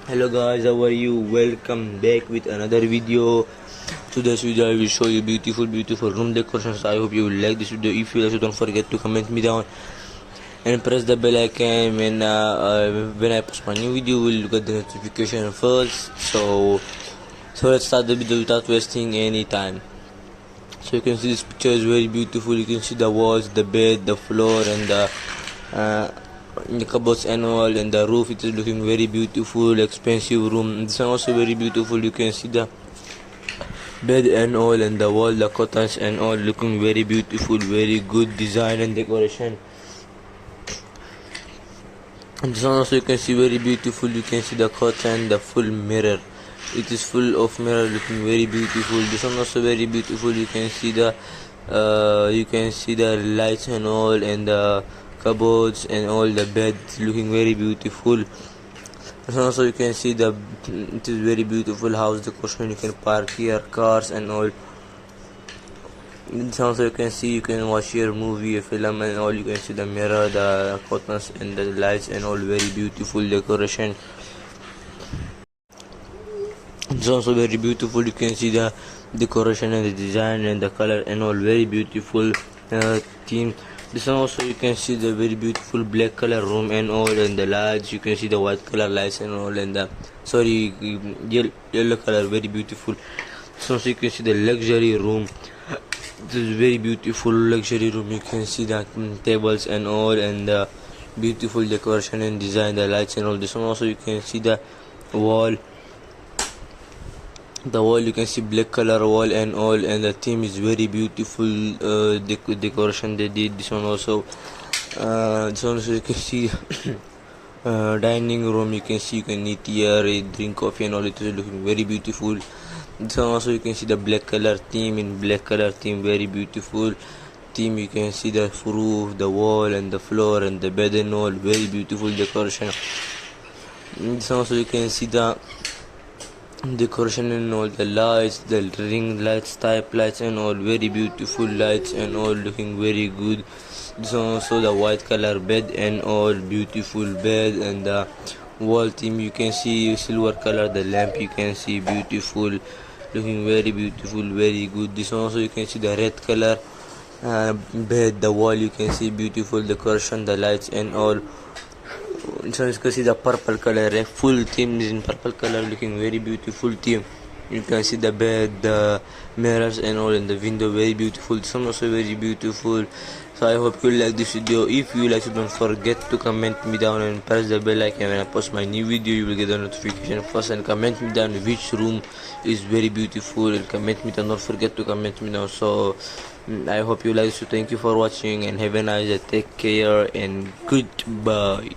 Hello guys, how are you? Welcome back with another video. Today's video I will show you beautiful room decorations. I hope you will like this video. If you like, so don't forget to comment me down and press the bell icon when I post my new video. You will get the notification first. So let's start the video without wasting any time. So you can see this picture is very beautiful. You can see the walls, the bed, the floor, and the cupboards and all, and the roof. It is looking very beautiful, expensive room. This one also very beautiful. You can see the bed and all, and the wall, the curtains and all, looking very beautiful, very good design and decoration. And this one also you can see very beautiful. You can see the curtain, the full mirror. It is full of mirror, looking very beautiful. This one also very beautiful. You can see the lights and all, and the cupboards and all, the bed looking very beautiful. This one also you can see it is very beautiful house decoration. You can park here cars and all. This one also you can see, you can watch your movie, a film and all. You can see the mirror, the curtains and the lights and all, very beautiful decoration. It's also very beautiful. You can see the decoration and the design and the color and all, very beautiful theme. This one also you can see the very beautiful black color room and all, and the lights. You can see the white color lights and all, and the yellow color, very beautiful. So also you can see the luxury room. This is very beautiful luxury room. You can see the tables and all, and the beautiful decoration and design, the lights and all. This one also you can see the wall. The wall, you can see black color wall and all, and the theme is very beautiful decoration they did. This one also you can see dining room. You can see, you can eat here, drink coffee and all. It is looking very beautiful. This one also you can see the black color theme, very beautiful theme. You can see the roof, the wall and the floor and the bed and all, very beautiful decoration. This one also you can see the decoration and all, the lights, the ring lights, type lights and all, very beautiful lights and all, looking very good. This one also the white color bed and all, beautiful bed, and the wall theme you can see silver color, the lamp you can see beautiful, looking very beautiful, very good. This one also you can see the red color bed, the wall you can see beautiful decoration, the lights and all. So you can see the purple color, full theme is in purple color, looking very beautiful theme. You can see the bed, the mirrors and all, and the window, very beautiful. This one also very beautiful. So I hope you like this video. If you like, so don't forget to comment me down and press the bell icon. When I post my new video, you will get a notification first, and comment me down which room is very beautiful, and comment me down. Don't forget to comment me down. So I hope you like. So thank you for watching and have a nice day. Take care and goodbye.